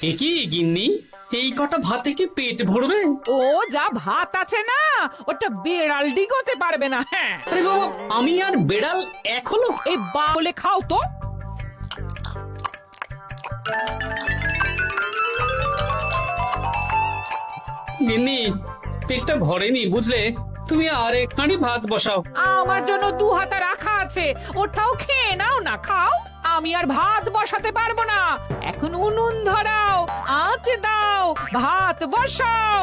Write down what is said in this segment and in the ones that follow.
একই গিন্নি, এই কটা ভাতে কি পেট ভরবে? ও যা ভাত আছে না, ওটা বেড়াল ডিগোতে পারবে না। হ্যাঁ, আরে বাবা, আমি আর বেড়াল এক হলো? এই বাউলে খাও তো। গিন্নি, পেটটা ভরেনি বুঝলে, তুমি আর এক হাঁড়ি ভাত বসাও। আমার জন্য 2 হাতা রাখা আছে, ওটাও খেয়ে নাও না, খাও। আমি আর ভাত বসাতে পারবো না, এখন উনুন ধরাও, আঁচ দাও, ভাত বসাও।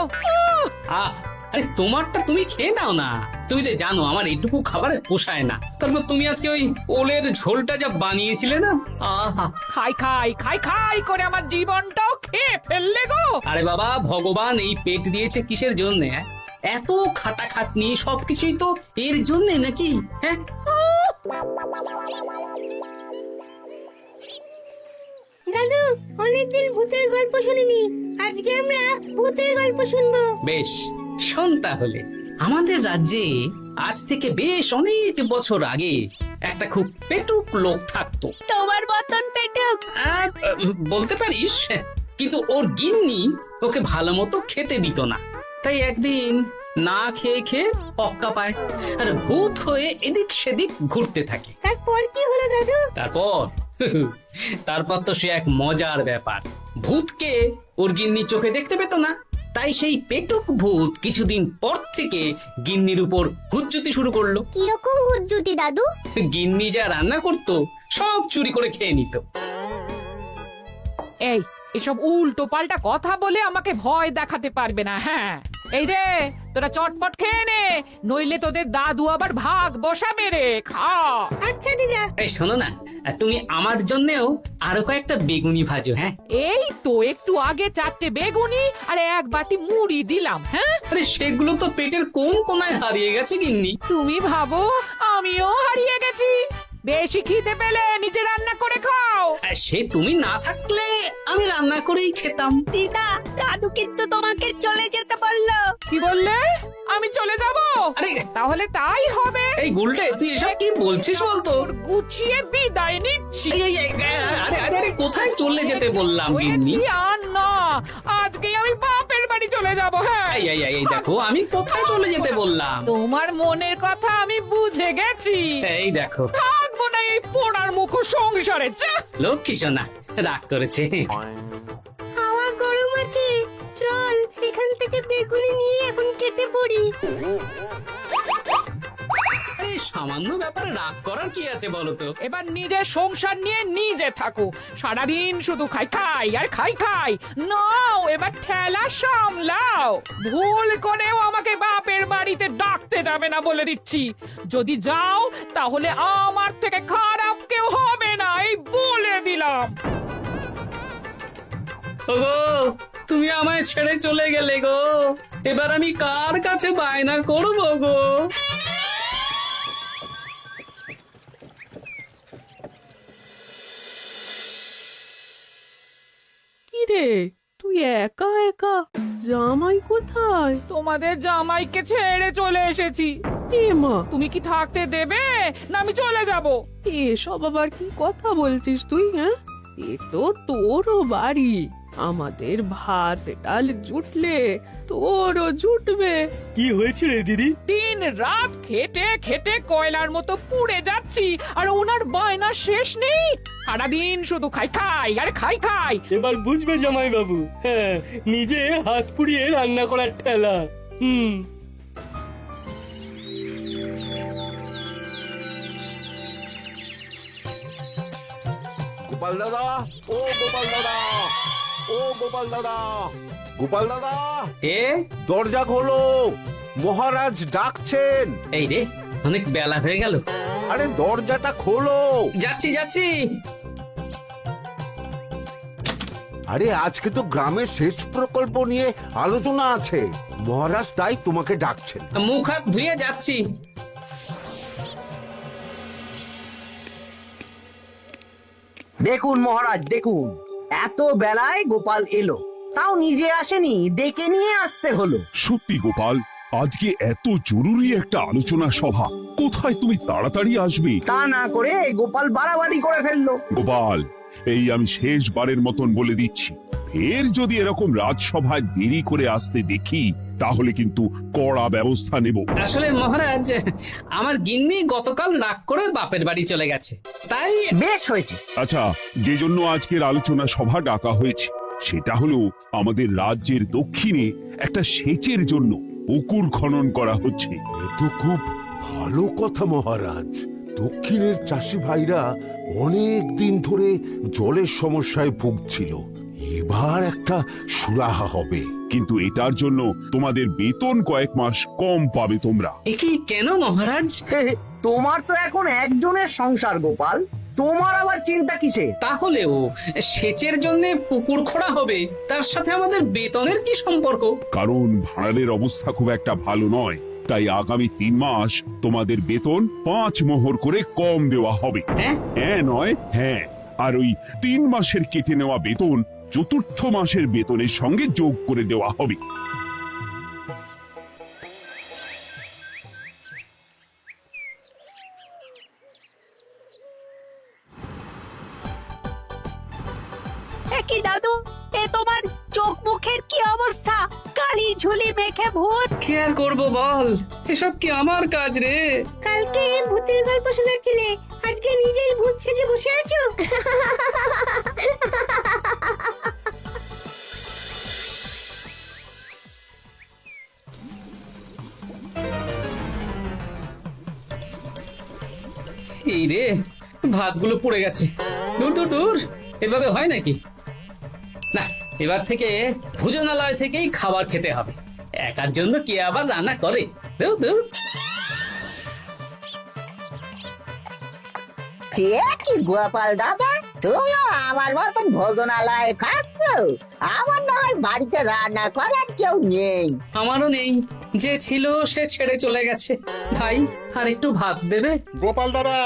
আহ, আরে তোমারটা তুমি খেয়ে নাও না। তুমি তো জানো আমার এইটুকু খাবার পোষায় না। তারপর তুমি আজকে ওই ওলের ঝোলটা যা বানিয়েছিলে না, আহা। খাই খাই খাই খাই করে আমার জীবনটাও খেয়ে ফেললে গো। আরে বাবা, ভগবান এই পেট দিয়েছে কিসের জন্য? এত খাটাখাটনি সবকিছুই তো এর জন্য নাকি? হ্যাঁ, দাদু, অনেকদিন ভূতের গল্প শুনিনি, আজকে আমরা ভূতের গল্প শুনবো। বেশ, শোন তাহলে। আমাদের রাজ্যে আজ থেকে বেশ অনেক বছর আগে একটা খুব পেটুক লোক থাকতো। তোমার মতন পেটুক? বলতে পারিস, কিন্তু ওর গিন্নি ওকে ভালো মতো খেতে দিত না। তাই একদিন না খেয়ে খেয়ে অক্কা পায় আর ভূত হয়ে এদিক সেদিক ঘুরতে থাকে। তারপর কি হলো দাদু? তারপর তো সে এক মজার ব্যাপার। ভূতকে ওর গিন্নি চোখে দেখতে পেত না, তাই সেই পেটুক ভূত কিছুদিন পর থেকে গিন্নির উপর হুজ্জুতি শুরু করলো। কিরকম হুজ্জুতি দাদু? গিন্নি যা রান্না করতো সব চুরি করে খেয়ে নিত। এই এসব উল্টো পাল্টা কথা বলে আমাকে ভয় দেখাতে পারবে না। হ্যাঁ, এই রে, তোরা চটপট খেয়ে নে, নইলে তোদের দাদু আবার ভাগ বসাবে রে। খা। আচ্ছা দিদা। এই শোনো না, তুমি আমার জন্যেও আরো কয়েকটা বেগুনি ভাজো। হ্যাঁ, এই তো একটু আগে 4টে বেগুনি আর 1 বাটি মুড়ি দিলাম। হ্যাঁ, আরে সেগুলো তো পেটের কোন কোনায় হারিয়ে গেছে গিন্নি। তুমি ভাবো আমিও হারিয়ে গেছি? বেশি খিদে পেলে নিজে রান্না করে খাও। আর সে তুমি না থাকলে আমি রান্না করেই খেতাম। দিদা, দাদু কিন্তু তোমাকে চলে যেতে বললো। কি বললে? আমি চলে যাব? আরে তাহলে তাই হবে। এই গুলটে, তুই এসব কি বলছিস বলতো? গুছিয়ে বিদায় নিচ্ছি। আরে আরে আরে, কোথায় চলে যেতে বললাম গিন্নি? বলেছি আর না, আজকেই আমি বাপের বাড়ি চলে যাব। হ্যাঁ, এই দেখো, আমি কোথায় চলে যেতে বললাম? তোমার মনের কথা আমি বুঝে গেছি। এই দেখো, থাকবো না এই পোড়ার মুখ সংসারে। যা। লক্ষ্মী সোনা রাগ করেছে। হাওয়া গরম আছে, চল এখান থেকে বেগুনি নিয়ে এখন কেটে পড়ি। আরে সামান্য ব্যাপারে রাগ করার কি আছে বলো তো? এবার নিজের সংসার নিয়ে নিজে থাকো, সারাদিন শুধু খাই খাই আর খাই খাই। নাও এবার ঠেলা সামলাও। ভুল করেও আমাকে বাপের বাড়িতে ডাকতে যাবে না বলে দিচ্ছি। যদি যাও তাহলে আমার থেকে খারাপ কেউ হবে না, এই বলে দিলাম। ওগো, তুমি আমায় ছেড়ে চলে গেলে গো, এবার আমি কার কাছে বায়না করবো গো? কিরে, তুই একা একা? জামাই কোথায়? তোমাদের জামাইকে ছেড়ে চলে এসেছি। এ মা, তুমি কি থাকতে দেবে না আমি চলে যাব? এসব আবার কি কথা বলছিস তুই? হ্যাঁ, এ তো তোরও বাড়ি। আমাদের ভাত ডাল জুটলে তোরও জুটবে। কি হয়েছে রে দিদি? দিন রাত খেটে খেটে কয়লার মতো পুড়ে যাচ্ছি, আর ওনার বায়না শেষ নেই। সারাদিন শুধু খাই খাই আর খাই খাই। এবার বুঝবে জামাই বাবু। হ্যাঁ, নিজে হাত পুড়িয়ে রান্না করার ঠেলা। গোপাল দাদা, ও গোপাল দাদা, ও গোপাল দাদা, গোপাল দাদা, এ দরজা খোলো, মহারাজ ডাকছেন। এই রে, অনেক বেলা হয়ে গেল। আরে দরজাটা খোলো। যাচ্ছি যাচ্ছি। আরে আজকে তো গ্রামের সেচ প্রকল্প নিয়ে আলোচনা আছে, মহারাজ তাই তোমাকে ডাকছেন। মুখ হাত ধুয়ে যাচ্ছি। দেখুন মহারাজ, দেখুন, এত বেলায় গোপাল এলো, তাও নিজে আসেনি, ডেকে নিয়ে আসতে হলো। সত্যি গোপাল, আজকে এত জরুরি একটা আলোচনা সভা, কোথায় তুমি তাড়াতাড়ি আসবে? তা না করে গোপাল বাড়াবাড়ি করে ফেললো। গোপাল, এই আমি শেষবারের মতন বলে দিচ্ছি, ফের যদি এরকম রাজসভায় দেরি করে আসতে দেখি তাহলে কিন্তু কড়া ব্যবস্থা নেব। আসলে মহারাজ, আমার গিন্নি গতকাল নাক করে বাপের বাড়ি চলে গেছে, তাই বেশ হয়েছে। আচ্ছা, যে জন্য আজকের আলোচনা সভা ডাকা হয়েছে সেটা হলো আমাদের রাজ্যের দক্ষিণে একটা সেচের জন্য পুকুর খনন করা হচ্ছে। এ তো খুব ভালো কথা মহারাজ। দক্ষিণের চাষি ভাইরা অনেক দিন ধরে জলের সমস্যায় ভুগছিল, এবার একটা সুরাহা হবে। কিন্তু এটার জন্য তোমাদের বেতন কয়েক মাস কম পাবে তোমরা। এ কি কেন মহারাজ? তোমার তো এখন একজনের সংসার গোপাল, তোমার আবার চিন্তা কিসে? তাহলেও সেচের জন্য পুকুর খোঁড়া হবে, তার সাথে আমাদের বেতনের কি সম্পর্ক? কারণ ভাড়ারের অবস্থা খুব একটা ভালো নয়, তাই আগামী 3 মাস তোমাদের বেতন 5 মোহর করে কম দেওয়া হবে। হ্যাঁ? হ্যাঁ নয় হ্যাঁ। আর ওই 3 মাসের কেটে নেওয়া বেতন চতুর্থ মাসের বেতনের সঙ্গে যোগ করে দেওয়া হবে। কি দাদু, এ তোমার চোখ মুখের কি অবস্থা? কালি ঝুলি মেখে ভূত। কি আর করবো বল, এসব কি আমার কাজ রে? কালকে ভূতের গল্প শোনাচ্ছিলে, আজকে নিজেই ভূত সেজে বসে আছো। এই রে, ভাতগুলো পড়ে গেছে। দূর দূর দূর, এভাবে হয় নাকি? না, এবার থেকে ভোজনালয় থেকেই খাবার খেতে হবে। একার জন্য কে আবার রান্না করে? দূর দূর। কি গোপাল দাদা, তুমিও আমার মতন ভোজনালয়ে খাচ্ছ? আমার না হয় বাড়িতে রান্না করার কেউ নেই। আমারও নেই, যে ছিল সে ছেড়ে চলে গেছে। ভাই, আর একটু ভাত দেবে? গোপাল দাদা,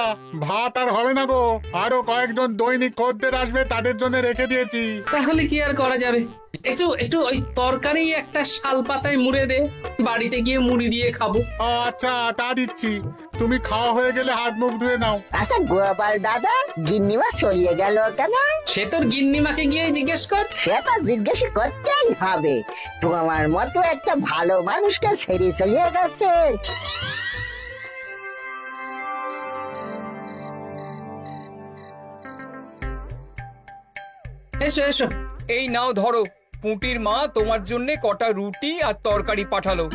ভাত আর হবে না গো, আরো কয়েকজন দৈনিক খদ্দের আসবে, তাদের জন্য রেখে দিয়েছি। তাহলে কি আর করা যাবে? একটু একটু ওই তরকারি একটা শাল পাতায় মুড়ে দে, বাড়িতে গিয়ে মুড়ি দিয়ে খাবো। আচ্ছা, তা দিচ্ছি। তুমি খাওয়া হয়ে গেলে হাত মুখ ধুয়ে নাও। আচ্ছা গোপাল দাদা, গিন্নিমা চলিয়ে গেল কেন? সে তোর গিন্নিমাকে গিয়ে জিজ্ঞেস কর। সে তো জিজ্ঞেস করতেই হবে, তোমার মতো একটা ভালো মানুষকে ছেড়ে চলিয়ে গেছে। এসো এসো। এই নাও ধরো, পুঁটির মা তোমার জন্য কটা রুটি আর তরকারি পাঠালো।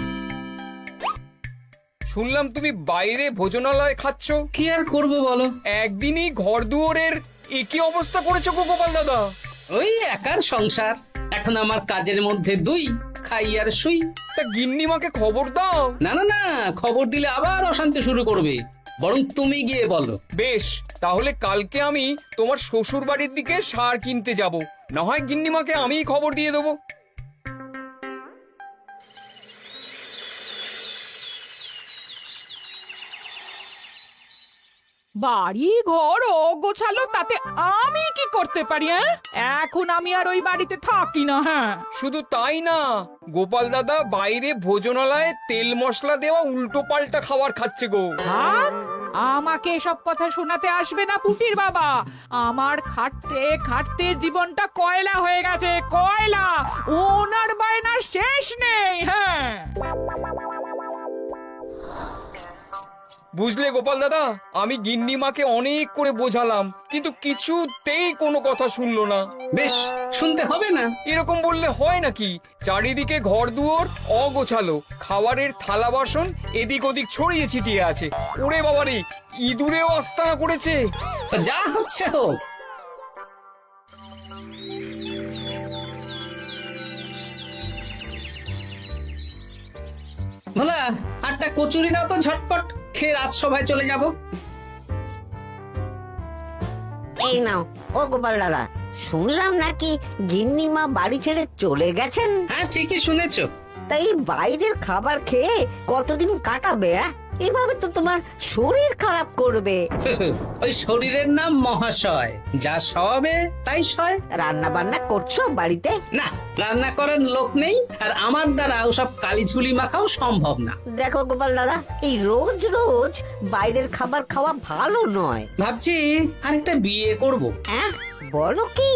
শুনলাম তুমি বাইরে ভোজনালয় খাচ্ছ। কি আর করবো বলো, একদিনই ঘর দুয়ারের একই অবস্থা করেছো গো গোপাল দাদা। ওই একার সংসার, এখন আমার কাজের মধ্যে দুই, খাই আর শুই। তা গিন্নিমাকে খবর দাও। না না না, খবর দিলে আবার অশান্তি শুরু করবে, বরং তুমি গিয়ে বলো। বেশ, তাহলে কালকে আমি তোমার শ্বশুর বাড়ির দিকে সার কিনতে যাব, না হয় গিন্নিমাকে আমিই খবর দিয়ে দেবো। বাড়ি ঘর গোছালো, তাতে আমি কি করতে পারি? এখন আমি আর ওই বাড়িতে থাকি না। হ্যাঁ, শুধু তাই না, গোপাল দাদা বাইরে ভোজনালয়ে তেল মশলা দেওয়া উল্টো পাল্টা খাবার খাচ্ছে গো। থাক, আমাকে এসব কথা শোনাতে আসবে না পুটির বাবা। আমার খাটতে খাটতে জীবনটা কয়লা হয়ে গেছে, কয়লা। ওনার বায়নার শেষ নেই। হ্যাঁ, বুঝলে গোপাল দাদা, আমি গিন্নিমাকে অনেক করে বোঝালাম, কিন্তু কিছুতেই কোনো কথা শুনলো না। বেশ, শুনতে হবে না। এরকম বললে হয় নাকি? চারিদিকে ঘর দুয়ার অগোছালো, খাবারের থালা বাসন এদিক ওদিক ছড়িয়ে ছিটিয়ে আছে। ওরে বাবারে, ইঁদুরেও আস্তানা করেছে। যা হচ্ছে হোক। ভোলা, আটটা কচুরি দাও তো ঝটপট, খেয়ে রাজসভায় চলে যাব। এই নাও। ও গোপাল দাদা, শুনলাম নাকি গিন্নিমা বাড়ি ছেড়ে চলে গেছেন? হ্যাঁ, ঠিকই শুনেছো। তাই বাইরের খাবার খেয়ে কতদিন কাটাবে? এভাবে তো তোমার শরীর খারাপ করবে। ওই শরীরের নাম মহাশয়, যা সবে তাই সয়। রান্না বান্না করছো বাড়িতে? না, রান্না করার লোক নেই, আর আমার দ্বারা ওসব কালিঝুলি মাখাও সম্ভব না। দেখো গোপাল দাদা, এই রোজ রোজ বাইরের খাবার খাওয়া ভালো নয়। ভাবছি আরেকটা বিয়ে করব। হ্যাঁ, বলো কি?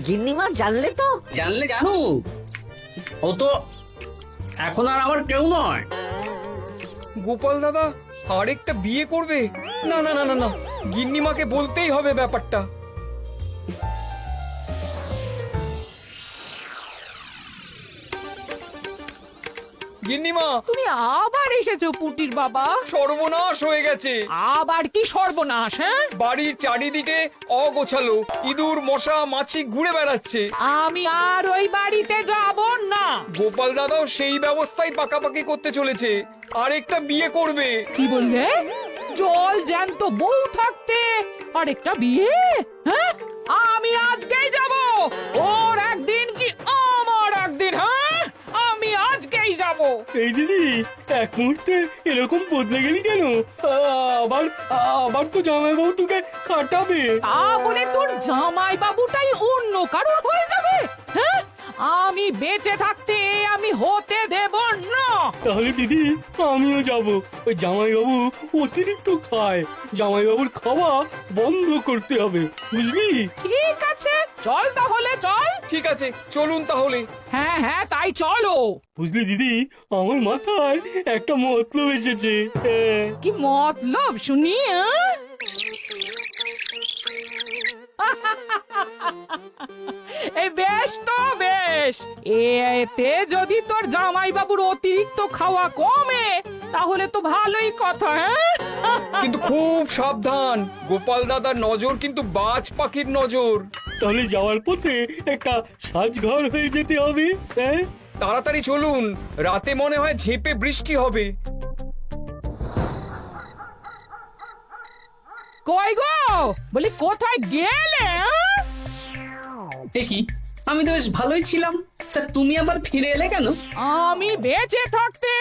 গিন্নিমা জানলে তো? জানলে জানুক, ও তো এখন আর আমার কেউ নয়। গোপাল দাদা আরেকটা বিয়ে করবে? না না না না না, গিন্নিমাকে বলতেই হবে ব্যাপারটা। গিন্নিমা, তুমি আবার এসেছো পুটির বাবা। সর্বনাশ হয়ে গেছে। আবার কি সর্বনাশ? হ্যাঁ, বাড়ির চারিদিকে অগোছালো, ইঁদুর মশা মাছি ঘুরে বেড়াচ্ছে। আমি আর ওই বাড়িতে যাব না। গোপাল দাদাও সেই ব্যবস্থাই পাকাপাকি করতে চলেছে, আরেকটা বিয়ে করবে। কি বললে? জল জ্যান্ত বউ থাকতে আরেকটা বিয়ে? হ্যাঁ, আমি আজকেই যাব। ওর একদিন কি আমার একদিন? হ্যাঁ, আমি আজকেই যাব। এই দিদি, এক মুহূর্তে এরকম বদলে গেলি কেন? আবার আবার তো জামাইবাবু তোকে কাটাবে। তা বলে তোর জামাই বাবুটাই অন্য কারোর হয়ে যাবে? হ্যাঁ, আমি বেঁচে থাকতে আমি হতে দেব না। তাহলে দিদি আমিও যাব। ওই জামাইবাবু অতিরিক্ত খায়, জামাইবাবুর খাওয়া বন্ধ করতে হবে, বুঝলি? ঠিক আছে, চল তাহলে চল। ঠিক আছে, চলুন তাহলে। হ্যাঁ হ্যাঁ, তাই চলো। বুঝলি দিদি, আমার মাথায় একটা মতলব এসেছে। হ্যাঁ। কি মতলব শুনি? এই বেশ তো বেশ, এতে যদি তোর জামাই বাবুর অতিরিক্ত খাওয়া কমে তাহলে তো ভালোই কথা। হ্যাঁ, কিন্তু খুব সাবধান, গোপাল দাদার নজর কিন্তু বাজ পাখির নজর। তাহলে যাওয়ার পথে একটা সাজঘর হয়ে যেতে হবে। হ্যাঁ, তাড়াতাড়ি চলুন, রাতে মনে হয় ঝেঁপে বৃষ্টি হবে। কই গো, বলি কোথায় গেলে? এ কি, আমি তো বেশ ভালোই ছিলাম, তা তুমি আবার ফিরে এলে কেন? আমি বেঁচে থাকতে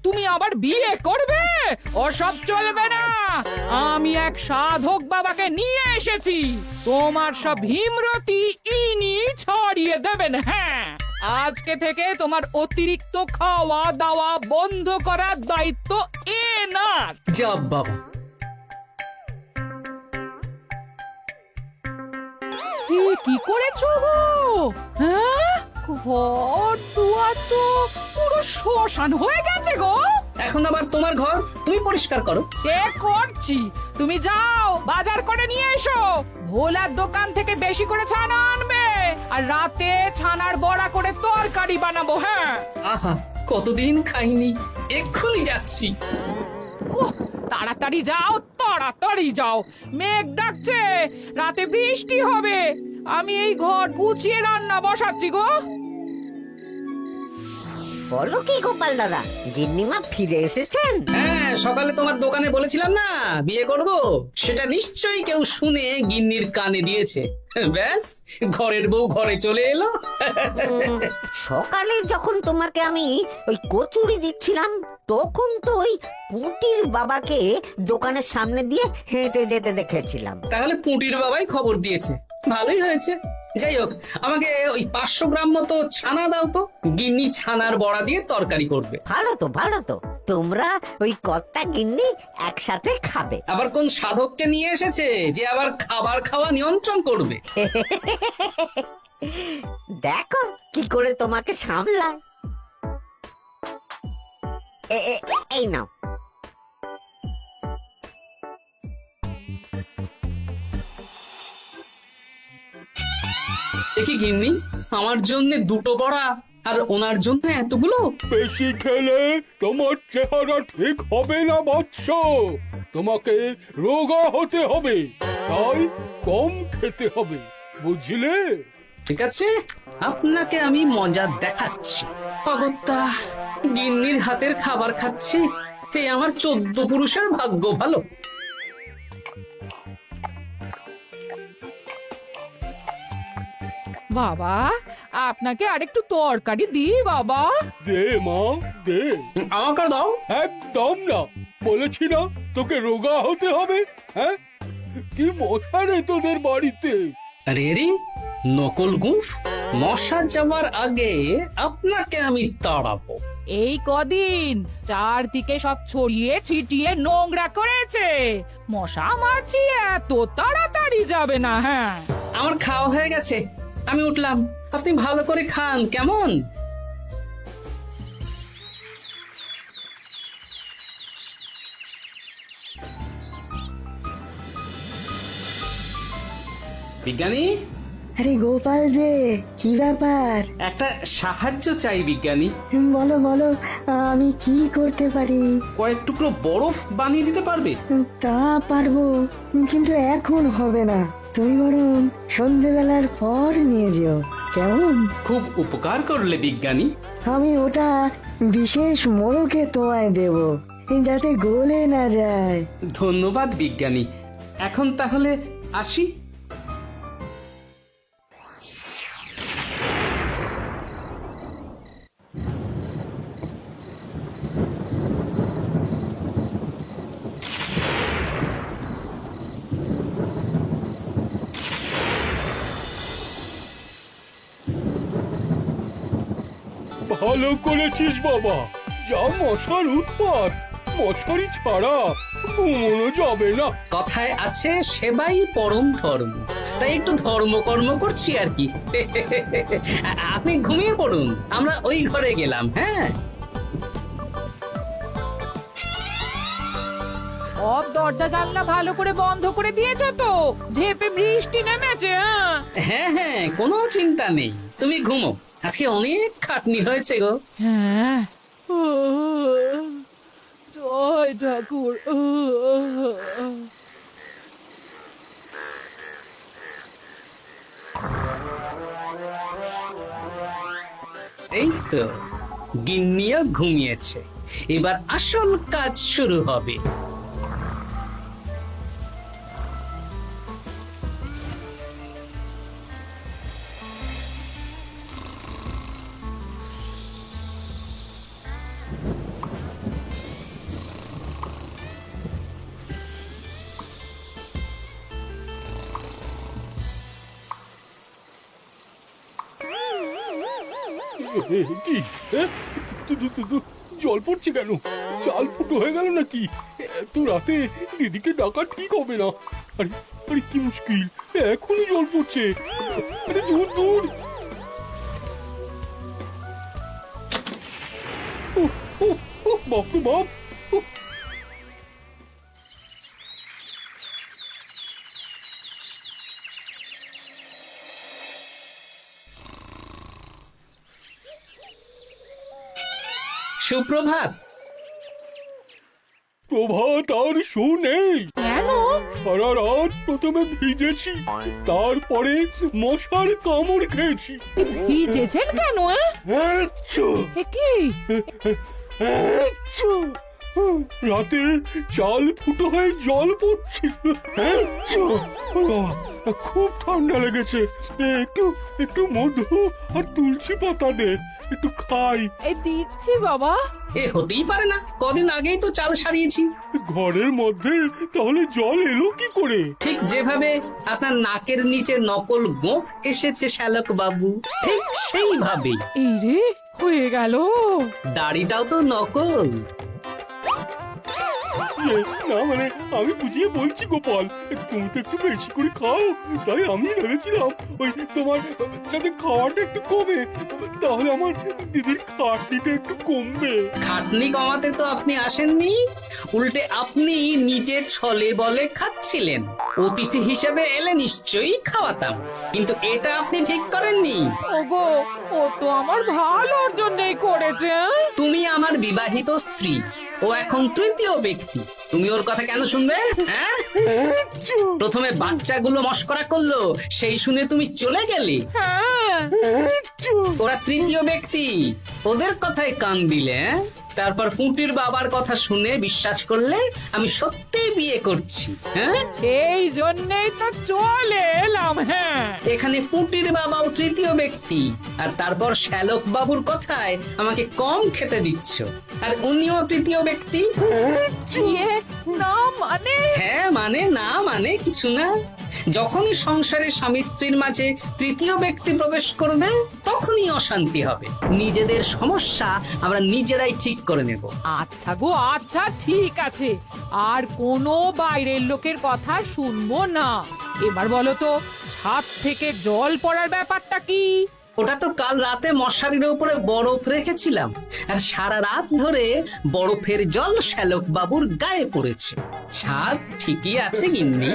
তুমি আবার বিয়ে করবে? ওসব চলবে না। আমি এক সাধক বাবাকে নিয়ে এসেছি, তোমার সব ভীমরতি ইনি ছড়িয়ে দেবেন। হ্যাঁ, আজকে থেকে তোমার অতিরিক্ত খাওয়া দাওয়া বন্ধ করার দায়িত্ব এনার। যা বাবা, এ কি করেছো গো? হ্যাঁ, ঘর দুয়ার তো পুরো শ্মশান হয়ে গেছে গো। এখন আবার তোমার ঘর তুমি পরিষ্কার করো। সে করছি, তুমি যাও বাজার করে নিয়ে এসো। ভোলার দোকান থেকে বেশি করে ছানা আনবে, আর রাতে ছানার বড়া করে তরকারি বানাবো। হ্যাঁ, আহা, কতদিন খাইনি, এক্ষুনি যাচ্ছি। উহ, তাড়াতাড়ি যাও, তাড়াতাড়ি যাও। মেঘ ডাকছে, রাতে বৃষ্টি হবে। আমি এই ঘর গুছিয়ে রান্না বসাচ্ছি গো। বলো কি গোপাল দাদা, গিন্নিমা ফিরে এসেছেন? হ্যাঁ, সকালে তোমার দোকানে বলেছিলাম না বিয়ে করব, সেটা নিশ্চয়ই কেউ শুনে গিন্নির কানে দিয়েছে। ব্যাস, ঘরের বউ ঘরে চলে এলো। সকালে যখন তোমাকে আমি ওই কচুরি দিচ্ছিলাম, তখন তো ওই পুঁটির বাবাকে দোকানের সামনে দিয়ে হেঁটে যেতে দেখেছিলাম। তাহলে পুঁটির বাবাই খবর দিয়েছে, ভালোই হয়েছে। যাই হোক, আমাকে ওই 500 গ্রাম মতো ছানা দাও তো, গিন্নি ছানার বড়া দিয়ে তরকারি করবে। ভালো তো, ভালো তো, তোমরা ওই কর্তা গিন্নি একসাথে খাবে। আবার কোন সাধককে নিয়ে এসেছে যে আবার খাবার খাওয়া নিয়ন্ত্রণ করবে? দেখো কি করে তোমাকে সামলায়। এই নাও। দেখি গিন্নি, আমার জন্য দুটো বড়া আর ওনার জন্য এতগুলো? বেশি খেলে তোমার চেহারা ঠিক হবে না বৎস, তোমাকে রোগা হতে হবে, তাই কম খেতে হবে, বুঝলে? ঠিক আছে, আপনাকে আমি মজা দেখাচ্ছি। অগত্যা গিন্নির হাতের খাবার খাচ্ছি, এই আমার 14 পুরুষের ভাগ্য ভালো। বাবা, আপনাকে আরেকটু তরকারি দিই বাবা? দে মা, দে। আমাকে দাও। একদম না, বলেছি না তোকে রোগা হতে হবে। হ্যাঁ, কি মশা রে তোদের বাড়িতে। আরে রে, নকল গুফ, মশা যাওয়ার আগে আপনাকে আমি তাড়াবো। এই কদিন চারদিকে সব ছড়িয়ে ছিটিয়ে নোংরা করেছে, মশা মাছি এত তাড়াতাড়ি যাবে না। হ্যাঁ, আমার খাওয়া হয়ে গেছে, আমি উঠলাম, আপনি ভালো করে খান কেমন? বিজ্ঞানী, আরে গোপাল যে, কি ব্যাপার? একটা সাহায্য চাই বিজ্ঞানী। বলো বলো, আমি কি করতে পারি? কয়েক টুকরো বরফ বানিয়ে দিতে পারবে? তা পারবো, কিন্তু এখন হবে না। তুমি বরং সন্ধেবেলার পর নিয়ে যেও, কেমন? খুব উপকার করলে বিজ্ঞানী। আমি ওটা বিশেষ মোড়কে তোমায় দেব, যাতে গলে না যায়। ধন্যবাদ বিজ্ঞানী, এখন তাহলে আসি। ভালো করেছিস বাবা, যা মশার উৎপাত, মশারি ছাড়া ঘুমোনো যাবে না। কথায় আছে সেবাই পরম ধর্ম, তাই একটু ধর্মকর্ম করছি আর কি। আপনি ঘুমিয়ে পড়ুন, আমরা ওই ঘরে গেলাম। হ্যাঁ, সব দরজা জানলা ভালো করে বন্ধ করে দিয়েছো তো? ঝেপে বৃষ্টি নেমেছে। হ্যাঁ হ্যাঁ, কোনো চিন্তা নেই, তুমি ঘুমো, আজকে অনেক খাটনি হয়েছে গো। হ্যাঁ, জয় ঠাকুর। এই তো গিন্নিও ঘুমিয়েছে, এবার আসল কাজ শুরু হবে। কি জল পড়ছে কেন? চাল ফুটো হয়ে গেল নাকি? এত রাতে দিদিকে ডাকা ঠিক হবে না। আরে আরে কি মুশকিল, এখনই জল পড়ছে। আরে দূর দূর। বাপরে বাপ। সুপ্রভাত। প্রভাত আর শো নেই। কেন? সারা রাত প্রথমে ভিজেছি, তারপরে মশার কামড় খেয়েছি। ভিজেছেন কেন? আচ্ছা, এ কি? আচ্ছা। রাতে চাল ফুটো হয়ে জল পড়ছে। আচ্ছা। খুব ঠান্ডা লেগেছে, একটু একটু মধু আর তুলসী পাতা দে, একটু খাই। এই দিচ্ছি বাবা। এ হতেই পারে না, কদিন আগেই তো চাল সারিয়েছি। ঘরের মধ্যে তাহলে জল এলো কি করে? ঠিক যেভাবে আপনার নাকের নিচে নকল গোঁফ এসেছে শ্যালক বাবু, ঠিক সেইভাবেই। এই রে, হয়ে গেল। দাড়িটাও তো নকল। না মানে আমি বুঝিয়ে বলছি গোপাল, তুমি তো একটু বেশি করে খাও, তাই আমি ভেবেছিলাম ওই তোমার যাতে খাওয়াটা একটু কমে, তাহলে আমার দিদির খাটনিটা একটু কমবে। খাটনি কমাতে তো আপনি আসেননি, উল্টে আপনি নিজের ছলে বলে খাচ্ছিলেন। অতিথি হিসেবে এলে নিশ্চয়ই খাওয়াতাম, কিন্তু এটা আপনি ঠিক করেননি। ওগো, ও তো আমার ভালোর জন্যই করেছে। তুমি আমার বিবাহিত স্ত্রী, ও এখন তৃতীয় ব্যক্তি, তুমি ওর কথা কেন শুনবে? হ্যাঁ, প্রথমে বাচ্চাগুলো মস্করা করলো, সেই শুনে তুমি চলে গেলে। হ্যাঁ, ওরা তৃতীয় ব্যক্তি, ওদের কথায় কান দিলে। তারপর পুঁটির বাবার কথা শুনে বিশ্বাস করলে আমি সত্যিই বিয়ে করছি। হ্যাঁ, এই জন্যই তো চলে এলাম। হ্যাঁ, এখানে পুঁটির বাবাও তৃতীয় ব্যক্তি, আর তারপর শ্যালক বাবুর কথায় আমাকে কম খেতে দিচ্ছ, আর উনিও তৃতীয় ব্যক্তি। ইয়ে, না মানে? হ্যাঁ মানে, না মানে কিছু না। যখনই সংসারে স্বামী স্ত্রীর মাঝে তৃতীয় ব্যক্তি প্রবেশ করবে তখনই অশান্তি হবে। নিজেদের সমস্যা আমরা নিজেরাই ঠিক করে নেব। আচ্ছা গো আচ্ছা, ঠিক আছে, আর কোনো বাইরের লোকের কথা শুনবো না। এবার বলো তো, ছাদ থেকে জল পড়ার ব্যাপারটা কি? ওটা তো কাল রাতে মশারির উপরে বরফ রেখেছিলাম, আর সারা রাত ধরে বরফের জল শ্যালক বাবুর গায়ে পড়েছে। ছাদ ঠিকই আছে গিন্নি।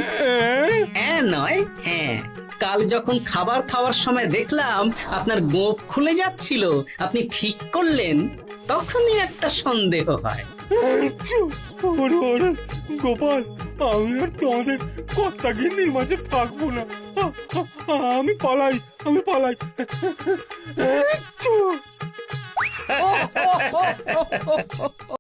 হ্যাঁ নয় হ্যাঁ, কাল যখন খাবার খাওয়ার সময় দেখলাম আপনার গোঁফ খুলে যাচ্ছিল, আপনি ঠিক করলেন, তখনই একটা সন্দেহ হয়। ওরে ওরে গোপাল, আমি আর তোমাদের কর্তা গিন্নির মাঝে থাকবো না। আমি পালাই, আমি পালাই। ও, ও, ও, ও, ও, ও, ও।